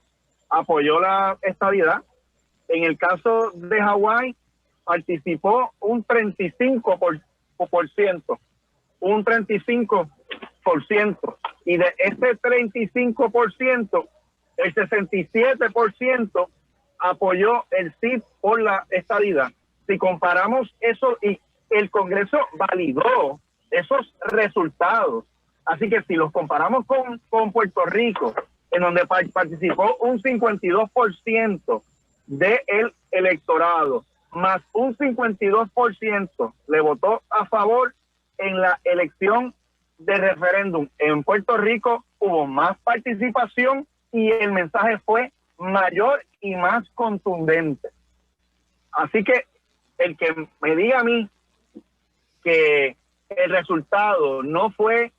apoyó la estadidad. En el caso de Hawái, participó un 35%. Un 35%. Y de ese 35%, el 67% apoyó el sí por la estadidad. Si comparamos eso, y el Congreso validó esos resultados. Así que si los comparamos con Puerto Rico, en donde participó un 52% del electorado, más un 52% le votó a favor en la elección de referéndum. En Puerto Rico hubo más participación y el mensaje fue mayor y más contundente. Así que el que me diga a mí que el resultado no fue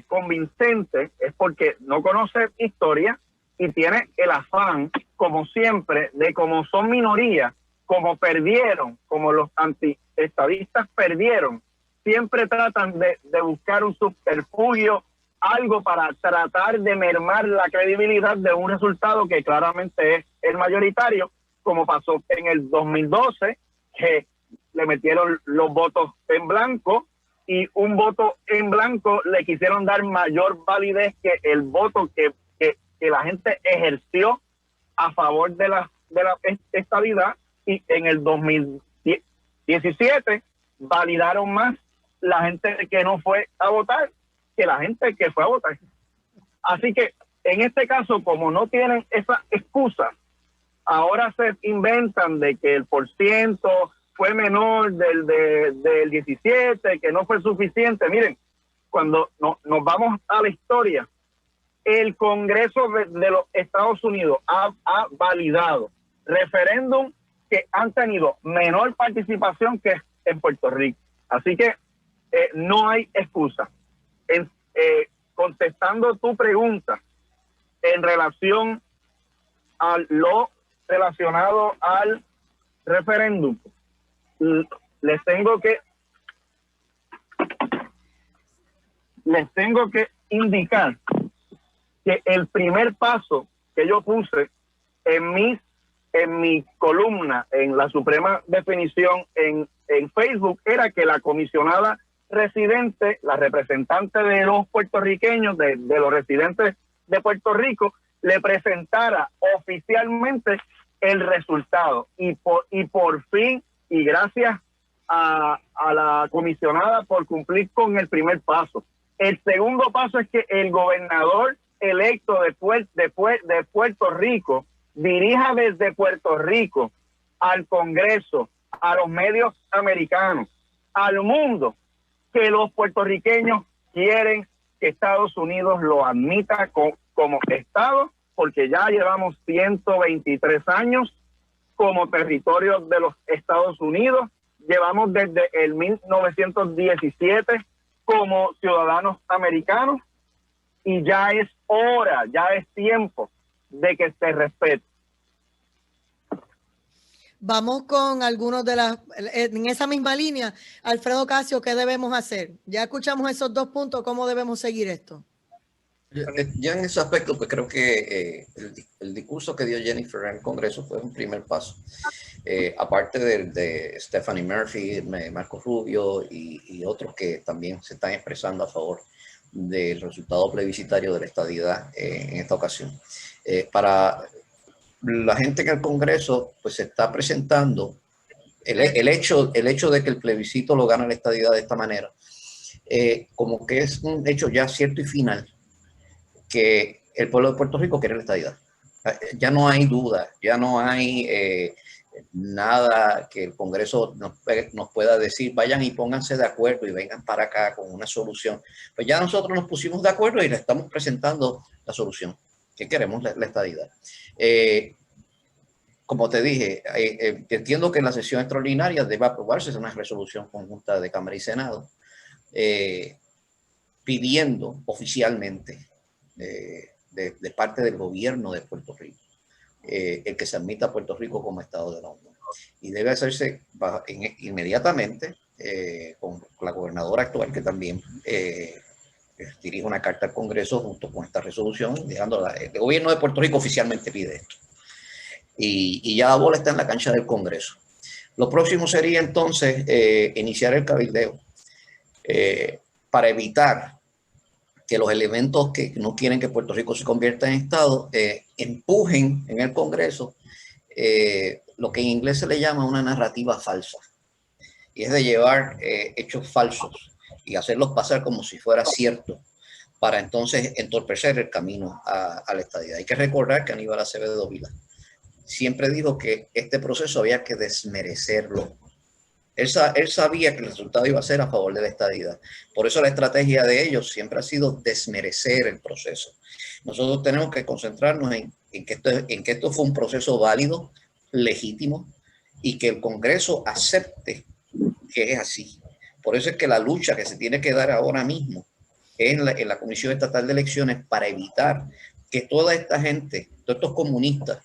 convincente es porque no conoce historia y tiene el afán, como siempre, de como son minorías, como perdieron, como los antiestadistas perdieron, siempre tratan de buscar un subterfugio, algo para tratar de mermar la credibilidad de un resultado que claramente es el mayoritario, como pasó en el 2012, que le metieron los votos en blanco, y un voto en blanco le quisieron dar mayor validez que el voto que la gente ejerció a favor de la estadidad, y en el 2017 validaron más la gente que no fue a votar que la gente que fue a votar. Así que en este caso, como no tienen esa excusa, ahora se inventan de que el porciento fue menor del 17, que no fue suficiente. Miren, cuando nos vamos a la historia, el Congreso de los Estados Unidos ha validado referéndum que han tenido menor participación que en Puerto Rico. Así que no hay excusa. Contestando tu pregunta en relación a lo relacionado al referéndum, les tengo que indicar que el primer paso que yo puse en mi columna en la Suprema Definición en Facebook era que la comisionada residente, la representante de los puertorriqueños, de los residentes de Puerto Rico, le presentara oficialmente el resultado. Y por fin, y gracias a la comisionada por cumplir con el primer paso. El segundo paso es que el gobernador electo de Puerto Rico dirija desde Puerto Rico al Congreso, a los medios americanos, al mundo, que los puertorriqueños quieren que Estados Unidos lo admita como Estado, porque ya llevamos 123 años como territorio de los Estados Unidos, llevamos desde el 1917 como ciudadanos americanos, y ya es hora, ya es tiempo de que se respete. Vamos con algunos de las, en esa misma línea, Alfredo Casio, ¿qué debemos hacer? Ya escuchamos esos dos puntos, ¿cómo debemos seguir esto? Ya en ese aspecto, pues creo que el discurso que dio Jennifer en el Congreso fue un primer paso. Aparte de Stephanie Murphy, Marco Rubio y otros que también se están expresando a favor del resultado plebiscitario de la estadidad en esta ocasión. Para la gente en el Congreso, pues se está presentando el hecho de que el plebiscito lo gana la estadidad de esta manera, como que es un hecho ya cierto y final, que el pueblo de Puerto Rico quiere la estadidad. Ya no hay duda, ya no hay nada que el Congreso nos pueda decir, vayan y pónganse de acuerdo y vengan para acá con una solución. Pues ya nosotros nos pusimos de acuerdo y le estamos presentando la solución, que queremos la estadidad. Como te dije, entiendo que en la sesión extraordinaria debe aprobarse una resolución conjunta de Cámara y Senado, pidiendo oficialmente de parte del gobierno de Puerto Rico el que se admita a Puerto Rico como Estado de la Unión. Y debe hacerse inmediatamente con la gobernadora actual, que también dirige una carta al Congreso junto con esta resolución, dejándola. El gobierno de Puerto Rico oficialmente pide esto. Y ya la bola está en la cancha del Congreso. Lo próximo sería entonces iniciar el cabildeo para evitar que los elementos que no quieren que Puerto Rico se convierta en Estado empujen en el Congreso lo que en inglés se le llama una narrativa falsa. Y es de llevar hechos falsos y hacerlos pasar como si fuera cierto, para entonces entorpecer el camino a la estadidad. Hay que recordar que Aníbal Acevedo Vilá siempre dijo que este proceso había que desmerecerlo. Él sabía que el resultado iba a ser a favor de la estadidad. Por eso la estrategia de ellos siempre ha sido desmerecer el proceso. Nosotros tenemos que concentrarnos en que esto fue un proceso válido, legítimo, y que el Congreso acepte que es así. Por eso es que la lucha que se tiene que dar ahora mismo en la Comisión Estatal de Elecciones, para evitar que toda esta gente, todos estos comunistas,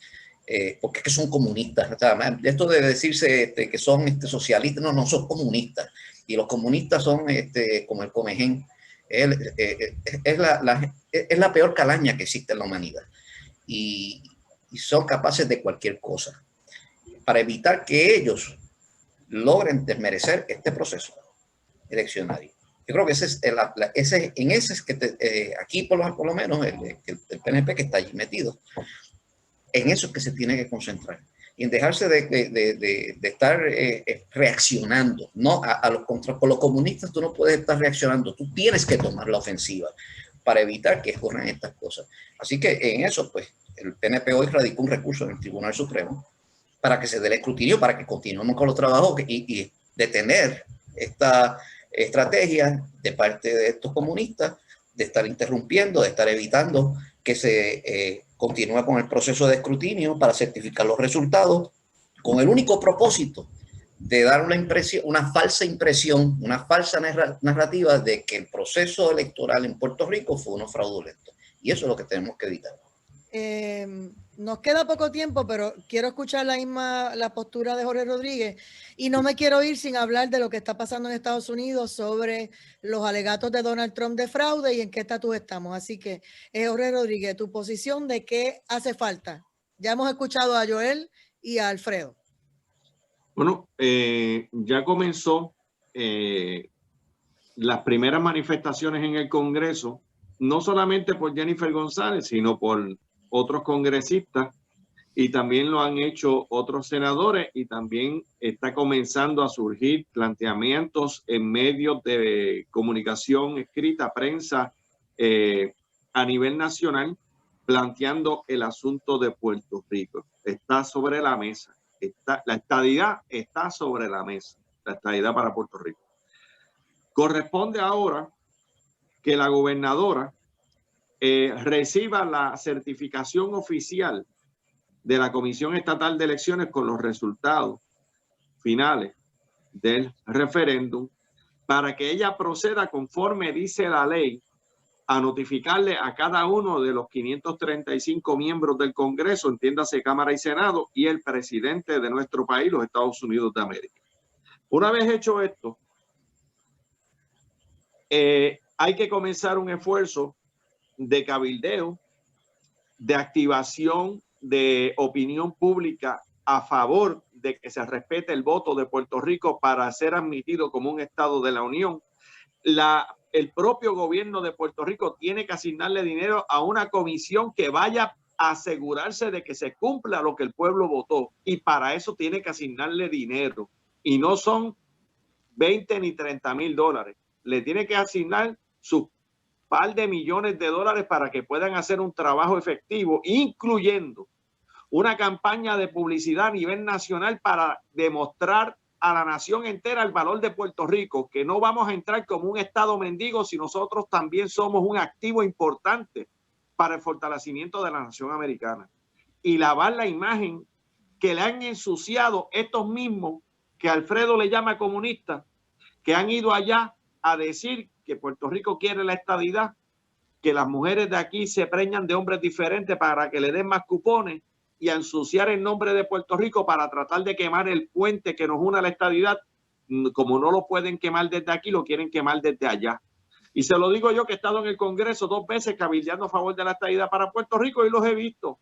porque es que son comunistas, o sea, esto de decirse que son socialistas, no son comunistas, y los comunistas son como el Comején, es la peor calaña que existe en la humanidad, y son capaces de cualquier cosa para evitar que ellos logren desmerecer este proceso eleccionario. Yo creo que aquí por lo menos el PNP que está allí metido, en eso es que se tiene que concentrar, y en dejarse de estar reaccionando, ¿no? Con los comunistas tú no puedes estar reaccionando, tú tienes que tomar la ofensiva para evitar que ocurran estas cosas. Así que en eso, pues, el PNP hoy radicó un recurso en el Tribunal Supremo para que se dé el escrutinio, para que continuemos con los trabajos y detener esta estrategia de parte de estos comunistas de estar interrumpiendo, de estar evitando que se continúe con el proceso de escrutinio para certificar los resultados, con el único propósito de dar una falsa impresión, una falsa narrativa de que el proceso electoral en Puerto Rico fue uno fraudulento. Y eso es lo que tenemos que evitar. Nos queda poco tiempo, pero quiero escuchar la postura de Jorge Rodríguez, y no me quiero ir sin hablar de lo que está pasando en Estados Unidos sobre los alegatos de Donald Trump de fraude y en qué estatus estamos. Así que, Jorge Rodríguez, tu posición de qué hace falta. Ya hemos escuchado a Joel y a Alfredo. Bueno, ya comenzó las primeras manifestaciones en el Congreso, no solamente por Jennifer González, sino por otros congresistas, y también lo han hecho otros senadores, y también está comenzando a surgir planteamientos en medios de comunicación escrita, prensa, a nivel nacional planteando el asunto de Puerto Rico. Está sobre la mesa. La estadidad está sobre la mesa. La estadidad para Puerto Rico. Corresponde ahora que la gobernadora reciba la certificación oficial de la Comisión Estatal de Elecciones con los resultados finales del referéndum para que ella proceda conforme dice la ley a notificarle a cada uno de los 535 miembros del Congreso, entiéndase Cámara y Senado, y el presidente de nuestro país, los Estados Unidos de América. Una vez hecho esto, hay que comenzar un esfuerzo de cabildeo, de activación de opinión pública a favor de que se respete el voto de Puerto Rico para ser admitido como un Estado de la Unión. El propio gobierno de Puerto Rico tiene que asignarle dinero a una comisión que vaya a asegurarse de que se cumpla lo que el pueblo votó, y para eso tiene que asignarle dinero, y no son 20 ni 30 mil dólares. Le tiene que asignar sus par de millones de dólares para que puedan hacer un trabajo efectivo, incluyendo una campaña de publicidad a nivel nacional para demostrar a la nación entera el valor de Puerto Rico, que no vamos a entrar como un estado mendigo si nosotros también somos un activo importante para el fortalecimiento de la nación americana, y lavar la imagen que le han ensuciado estos mismos que Alfredo le llama comunistas, que han ido allá a decir que Puerto Rico quiere la estadidad, que las mujeres de aquí se preñan de hombres diferentes para que le den más cupones, y a ensuciar el nombre de Puerto Rico para tratar de quemar el puente que nos une a la estadidad. Como no lo pueden quemar desde aquí, lo quieren quemar desde allá. Y se lo digo yo, que he estado en el Congreso 2 veces cabildeando a favor de la estadidad para Puerto Rico, y los he visto.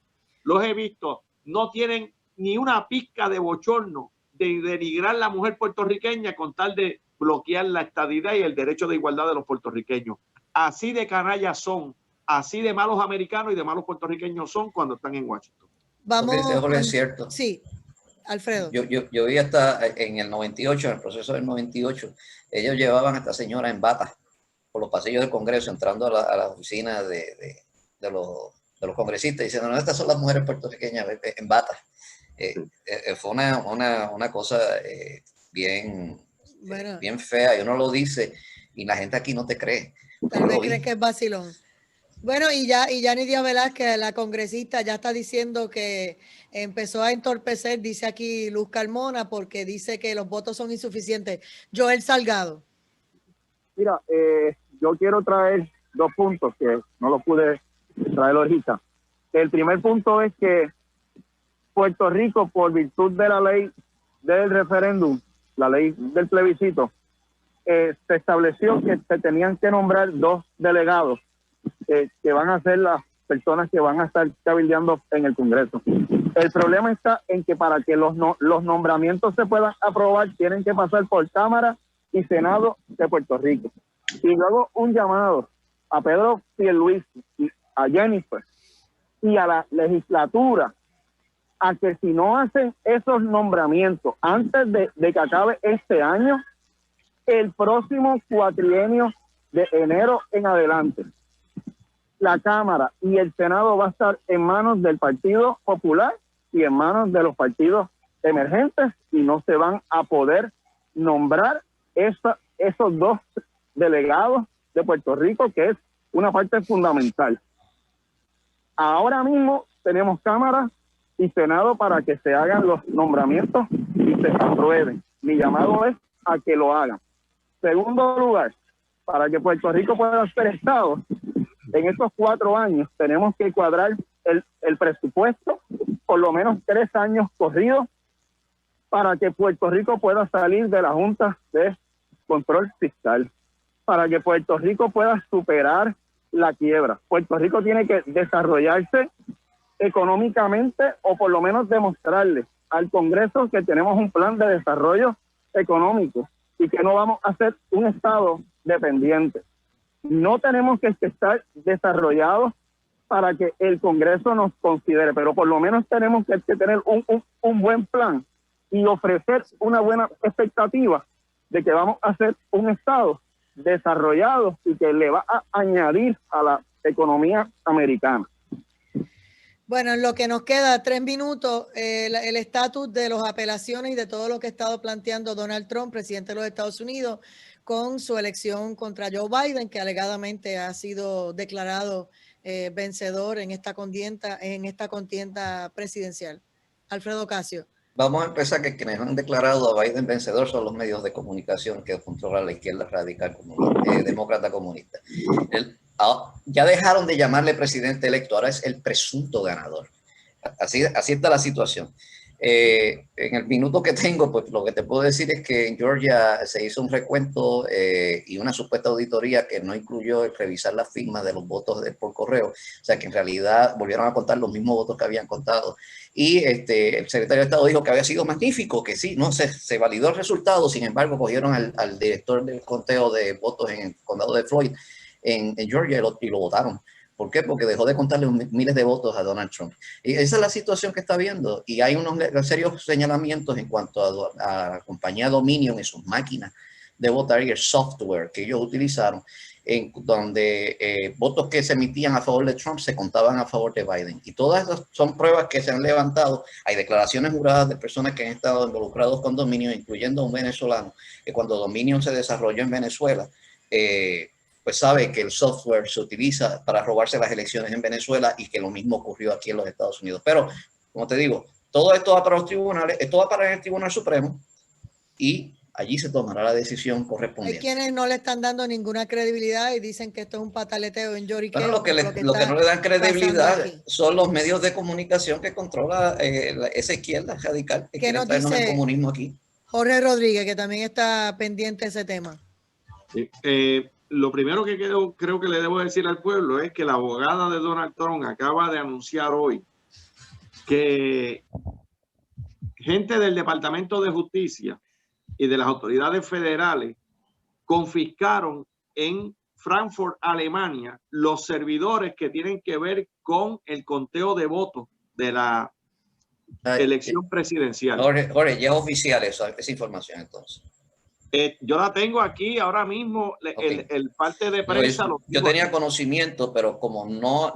No tienen ni una pizca de bochorno de denigrar a la mujer puertorriqueña con tal de bloquear la estadidad y el derecho de igualdad de los puertorriqueños. Así de canallas son, así de malos americanos y de malos puertorriqueños son cuando están en Washington. Vamos, es cierto. Sí, Alfredo. Yo vi hasta en el 98, en el proceso del 98, ellos llevaban a esta señora en bata por los pasillos del Congreso, entrando a la oficina de los congresistas, diciendo, no, estas son las mujeres puertorriqueñas en bata. Fue una cosa bien fea, y uno lo dice y la gente aquí no te cree. Tal vez crees que es vacilón. Bueno, y Nidia Velázquez, la congresista, ya está diciendo que empezó a entorpecer, dice aquí Luz Carmona, porque dice que los votos son insuficientes. Joel Salgado. Mira, yo quiero traer 2 puntos que no lo pude traer ahorita. El primer punto es que Puerto Rico, por virtud de la ley del referéndum, la ley del plebiscito, se estableció que se tenían que nombrar 2 delegados que van a ser las personas que van a estar cabildeando en el Congreso. El problema está en que para que los nombramientos se puedan aprobar, tienen que pasar por Cámara y Senado de Puerto Rico. Y luego un llamado a Pedro Pierluisi, a Jennifer y a la legislatura, a que si no hacen esos nombramientos antes de que acabe este año, el próximo cuatrienio de enero en adelante, la Cámara y el Senado va a estar en manos del Partido Popular y en manos de los partidos emergentes, y no se van a poder nombrar esos 2 delegados de Puerto Rico, que es una parte fundamental. Ahora mismo tenemos Cámara y Senado para que se hagan los nombramientos y se aprueben. Mi llamado es a que lo hagan. Segundo lugar, para que Puerto Rico pueda ser Estado, en estos 4 años tenemos que cuadrar el presupuesto, por lo menos 3 años corridos, para que Puerto Rico pueda salir de la Junta de Control Fiscal, para que Puerto Rico pueda superar la quiebra. Puerto Rico tiene que desarrollarse económicamente, o por lo menos demostrarle al Congreso que tenemos un plan de desarrollo económico y que no vamos a ser un Estado dependiente. No tenemos que estar desarrollados para que el Congreso nos considere, pero por lo menos tenemos que tener un buen plan y ofrecer una buena expectativa de que vamos a ser un Estado desarrollado y que le va a añadir a la economía americana. Bueno, en lo que nos queda 3 minutos, el estatus de las apelaciones y de todo lo que ha estado planteando Donald Trump, presidente de los Estados Unidos, con su elección contra Joe Biden, que alegadamente ha sido declarado vencedor en esta contienda presidencial. Alfredo Ocasio. Vamos a empezar que quienes han declarado a Biden vencedor son los medios de comunicación que controla la izquierda radical demócrata comunista. Ya dejaron de llamarle presidente electo, ahora es el presunto ganador. Así está la situación. En el minuto que tengo, pues lo que te puedo decir es que en Georgia se hizo un recuento y una supuesta auditoría que no incluyó el revisar las firmas de los votos por correo. O sea que en realidad volvieron a contar los mismos votos que habían contado. Y el secretario de Estado dijo que había sido magnífico, que sí, no se validó el resultado. Sin embargo, cogieron al director del conteo de votos en el condado de Floyd en Georgia y lo votaron. ¿Por qué? Porque dejó de contarle miles de votos a Donald Trump. Y esa es la situación que está viendo. Y hay unos serios señalamientos en cuanto a la compañía Dominion y sus máquinas de votar y el software que ellos utilizaron, donde votos que se emitían a favor de Trump se contaban a favor de Biden. Y todas esas son pruebas que se han levantado. Hay declaraciones juradas de personas que han estado involucrados con Dominion, incluyendo un venezolano, que cuando Dominion se desarrolló en Venezuela, pues sabe que el software se utiliza para robarse las elecciones en Venezuela y que lo mismo ocurrió aquí en los Estados Unidos. Pero, como te digo, todo esto va para los tribunales, esto va para el Tribunal Supremo y allí se tomará la decisión correspondiente. Hay quienes no le están dando ninguna credibilidad y dicen que esto es un pataleteo en lloriqueo. Bueno, lo que no le dan credibilidad son los medios de comunicación que controla esa izquierda radical que quiere traernos el comunismo aquí. Jorge Rodríguez, que también está pendiente de ese tema. Sí, lo primero que creo que le debo decir al pueblo es que la abogada de Donald Trump acaba de anunciar hoy que gente del Departamento de Justicia y de las autoridades federales confiscaron en Frankfurt, Alemania, los servidores que tienen que ver con el conteo de votos de la elección presidencial. Jorge, ya es oficial esa información entonces. Yo la tengo aquí ahora mismo, el parte de prensa. Yo tenía conocimiento, pero como no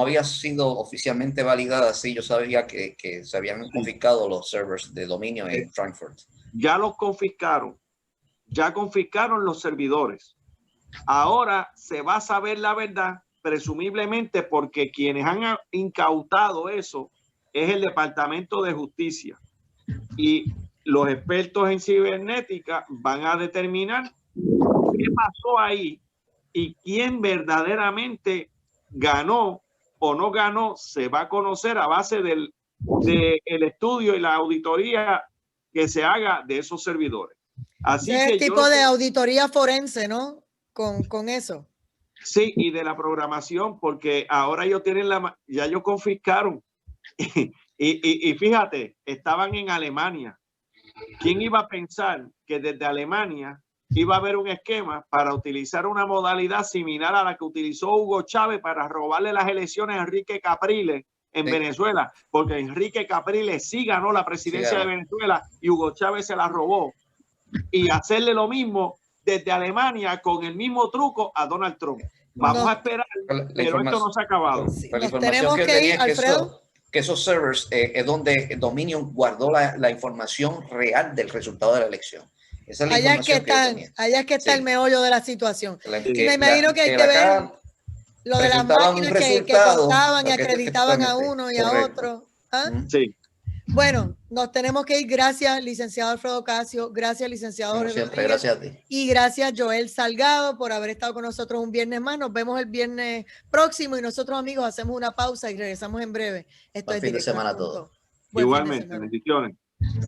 había sido oficialmente validada, sí, yo sabía que se habían confiscado los servers de dominio en Frankfurt. Ya los confiscaron, ya confiscaron los servidores. Ahora se va a saber la verdad, presumiblemente porque quienes han incautado eso es el Departamento de Justicia. Y los expertos en cibernética van a determinar qué pasó ahí y quién verdaderamente ganó o no ganó. Se va a conocer a base del estudio y la auditoría que se haga de esos servidores. Así que el tipo de auditoría forense, ¿no? Con eso. Sí, y de la programación, porque ahora ellos tienen ya ellos confiscaron. y fíjate, estaban en Alemania. ¿Quién iba a pensar que desde Alemania iba a haber un esquema para utilizar una modalidad similar a la que utilizó Hugo Chávez para robarle las elecciones a Enrique Capriles en Venezuela? Porque Enrique Capriles sí ganó la presidencia de Venezuela y Hugo Chávez se la robó. Y hacerle lo mismo desde Alemania con el mismo truco a Donald Trump. Vamos a esperar, pero esto no se ha acabado. Sí, tenemos que ir, Alfredo. Que esos servers es donde Dominion guardó la información real del resultado de la elección. Esa es la información que tenía. Allá es que está el meollo de la situación. Me imagino que hay que ver lo de las máquinas que contaban y acreditaban a uno y a otro. ¿Ah? Sí. Bueno, nos tenemos que ir. Gracias, licenciado Alfredo Ocasio. Gracias, licenciado Jorge siempre, gracias a ti. Y gracias, Joel Salgado, por haber estado con nosotros un viernes más. Nos vemos el viernes próximo y nosotros, amigos, hacemos una pausa y regresamos en breve. Buen fin de semana a todos. Igualmente, bendiciones.